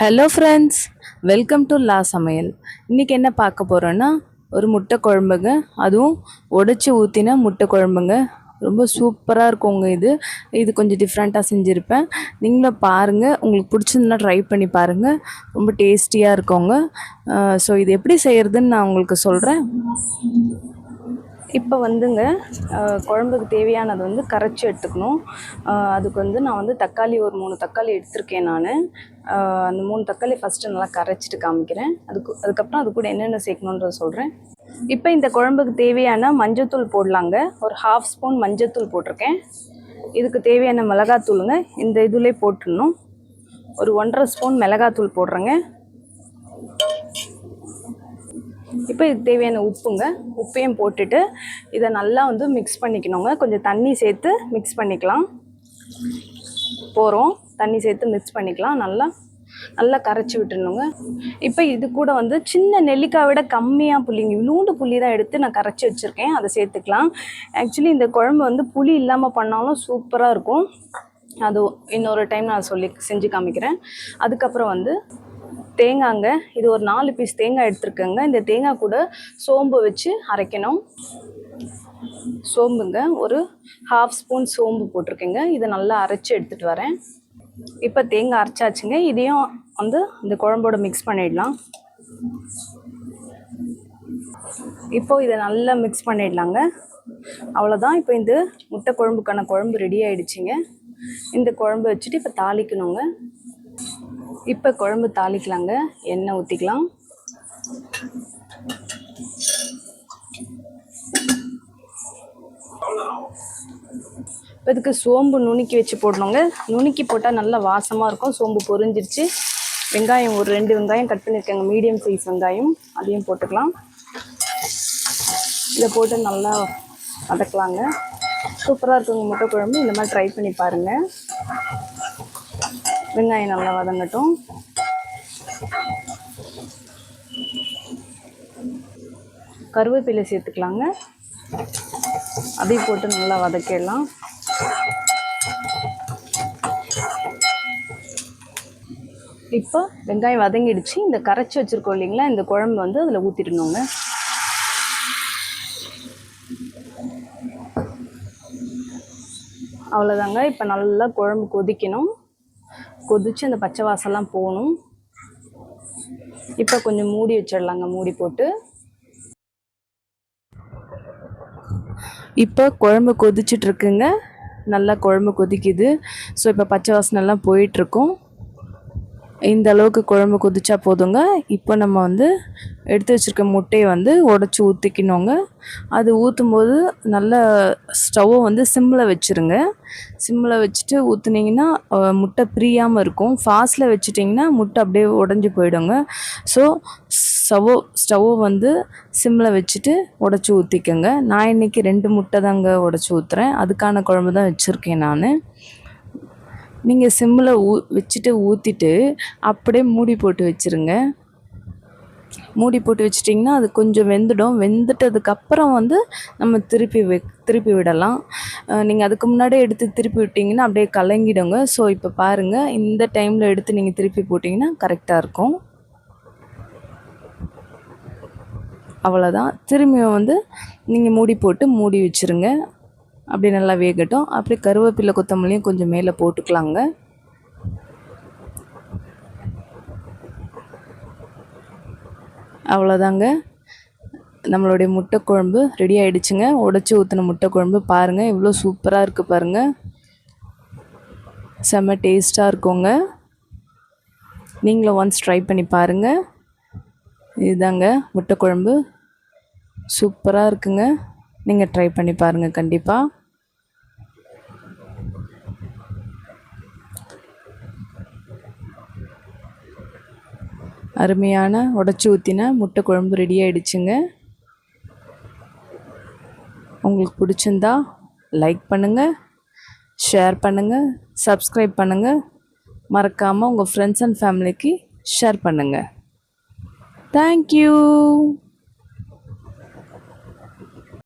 Hello friends, welcome to லா சமையல். இன்றைக்கி என்ன பார்க்க போகிறோன்னா, ஒரு முட்டை குழம்புங்க. அதுவும் உடச்சி ஊற்றின முட்டை குழம்புங்க. ரொம்ப சூப்பராக இருக்குங்க. இது கொஞ்சம் டிஃப்ரெண்ட்டாக செஞ்சுருப்பேன். நீங்களும் பாருங்கள், உங்களுக்கு பிடிச்சிருந்தா ட்ரை பண்ணி பாருங்கள். ரொம்ப டேஸ்டியாக இருக்குங்க. ஸோ இது எப்படி செய்கிறதுன்னு நான் உங்களுக்கு சொல்கிறேன். இப்போ வந்துங்க, குழம்புக்கு தேவையானது வந்து கரைச்சி எடுத்துக்கணும். அதுக்கு நான் தக்காளி ஒரு 3 தக்காளி எடுத்திருக்கேன் நான். அந்த 3 தக்காளி ஃபஸ்ட்டு நல்லா கரைச்சிட்டு காமிக்கிறேன். அதுக்கப்புறம் அது கூட என்னென்ன சேர்க்கணுன்றத சொல்கிறேன். இப்போ இந்த குழம்புக்கு தேவையான மஞ்சள்தூள் போடலாங்க. ஒரு 1/2 ஸ்பூன் மஞ்சள்தூள் போட்டிருக்கேன். இதுக்கு தேவையான மிளகாத்தூளுங்க இந்த இதுலேயே போட்டுடணும். ஒரு 1.5 ஸ்பூன் மிளகாத்தூள் போடுறேங்க. இப்போ இதுக்கு தேவையான உப்புங்க, உப்பையும் போட்டுட்டு இதை நல்லா மிக்ஸ் பண்ணிக்கணுங்க. கொஞ்சம் தண்ணி சேர்த்து மிக்ஸ் பண்ணிக்கலாம். தண்ணி சேர்த்து மிக்ஸ் பண்ணிக்கலாம். நல்லா கரைச்சி விட்டுருணுங்க. இப்போ இது கூட சின்ன நெல்லிக்காய் விட கம்மியாக புளிங்க, இவ்வளோண்டு புளி தான் எடுத்து நான் கரைச்சி வச்சுருக்கேன். அதை சேர்த்துக்கலாம். ஆக்சுவலி இந்த குழம்பு புளி இல்லாமல் பண்ணாலும் சூப்பராக இருக்கும். அது இன்னொரு டைம் நான் செஞ்சு காமிக்கிறேன். அதுக்கப்புறம் தேங்காய்ங்க, இது ஒரு 4 பீஸ் தேங்காய் எடுத்துருக்கேங்க. இந்த தேங்காய் கூட சோம்பு வச்சு அரைக்கணும். சோம்புங்க ஒரு 1/2 ஸ்பூன் சோம்பு போட்டிருக்கேங்க. இதை நல்லா அரைச்சி எடுத்துகிட்டு வரேன். இப்போ தேங்காய் அரைச்சாச்சுங்க. இதையும் இந்த குழம்போட மிக்ஸ் பண்ணிடலாம். இப்போ இதை நல்லா மிக்ஸ் பண்ணிடலாங்க. அவ்வளோதான். இப்போ இந்த முட்டை குழம்புக்கான குழம்பு ரெடி ஆகிடுச்சிங்க. இந்த குழம்பு வச்சுட்டு இப்போ தாளிக்கணுங்க. இப்போ குழம்பு தாளிக்கலாங்க. எண்ணெய் ஊற்றிக்கலாம். இப்போ இதுக்கு சோம்பு நுணுக்கி வச்சு போடணுங்க. நுணுக்கி போட்டால் நல்லா வாசமாக இருக்கும். சோம்பு பொரிஞ்சிருச்சு. வெங்காயம் ஒரு 2 வெங்காயம் கட் பண்ணியிருக்கேங்க, மீடியம் சைஸ் வெங்காயம். அதையும் போட்டுக்கலாம். இதை போட்டு நல்லா வதக்கலாங்க. சூப்பராக இருக்குங்க முட்டை குழம்பு. இந்த மாதிரி ட்ரை பண்ணி பாருங்கள். வெங்காயம் நல்லா வதங்கட்டும். கருவேப்பிலை சேர்த்துக்கலாங்க. அதையும் போட்டு நல்லா வதக்கிடலாம். இப்போ வெங்காயம் வதங்கிடுச்சு. இந்த கரைச்சி வச்சுருக்கோம் இல்லைங்களா, இந்த குழம்பு அதில் ஊற்றிடணுங்க. அவ்வளோதாங்க. இப்போ நல்லா குழம்பு கொதிக்கணும். கொதித்து அந்த பச்சை வாசம்லாம் போகணும். இப்போ கொஞ்சம் மூடி வச்சிடலாங்க. மூடி போட்டு இப்போ குழம்பு கொதிச்சிட்ருக்குங்க. நல்லா குழம்பு கொதிக்குது. ஸோ இப்போ பச்சை வாசனெல்லாம் போயிட்டுருக்கும். இந்த அளவுக்கு குழம்பு கொதிச்சா போதுங்க. இப்போ நம்ம எடுத்து வச்சுருக்க முட்டையை உடச்சி ஊற்றிக்கணுங்க. அது ஊற்றும்போது நல்லா ஸ்டவ்வை சிம்மில் வச்சுருங்க. சிம்மில் வச்சுட்டு ஊற்றுனீங்கன்னா முட்டை பிரியாமல் இருக்கும். ஃபாஸ்ட்டில் வச்சுட்டிங்கன்னா முட்டை அப்படியே உடஞ்சி போயிடுங்க. ஸோ ஸ்டவ்வை சிம்மில் வச்சுட்டு உடச்சி ஊற்றிக்கோங்க. நான் இன்றைக்கி 2 முட்டை தாங்க உடச்சி ஊற்றுறேன். அதுக்கான குழம்பு தான் வச்சுருக்கேன் நான். நீங்கள் சிம்மில் வச்சுட்டு ஊற்றிட்டு அப்படியே மூடி போட்டு வச்சுருங்க. மூடி போட்டு வச்சிட்டிங்கன்னா அது கொஞ்சம் வெந்துடும். வெந்துட்டதுக்கப்புறம் நம்ம திருப்பி விடலாம். நீங்கள் அதுக்கு முன்னாடியே எடுத்து திருப்பி விட்டிங்கன்னா அப்படியே கலங்கிடுங்க. ஸோ இப்போ பாருங்கள், இந்த டைமில் எடுத்து நீங்கள் திருப்பி போட்டிங்கன்னா கரெக்டாக இருக்கும். அவ்வளோதான். திரும்பியும் நீங்கள் மூடி போட்டு மூடி வச்சுருங்க. அப்படி நல்லா வேகட்டும். அப்படி கருவேப்பிலை கொத்தமல்லியும் கொஞ்சம் மேலே போட்டுக்கலாங்க. அவ்வளோதாங்க, நம்மளுடைய முட்டை குழம்பு ரெடி ஆகிடுச்சுங்க. உடச்சி ஊற்றின முட்டை குழம்பு பாருங்கள், எவ்வளோ சூப்பராக இருக்குது பாருங்கள். செம்ம டேஸ்ட்டாக இருக்குங்க. நீங்களும் ஒன்ஸ் ட்ரை பண்ணி பாருங்கள். இதுதாங்க முட்டை குழம்பு, சூப்பராக இருக்குங்க. நீங்கள் ட்ரை பண்ணி பாருங்கள் கண்டிப்பாக. அருமையான உடச்சி ஊற்றின முட்டை குழம்பு ரெடி ஆகிடுச்சுங்க. உங்களுக்கு பிடிச்சிருந்தா லைக் பண்ணுங்கள், ஷேர் பண்ணுங்கள், சப்ஸ்கிரைப் பண்ணுங்கள். மறக்காமல் உங்கள் ஃப்ரெண்ட்ஸ் அண்ட் ஃபேமிலிக்கு ஷேர் பண்ணுங்கள். தேங்க்யூ.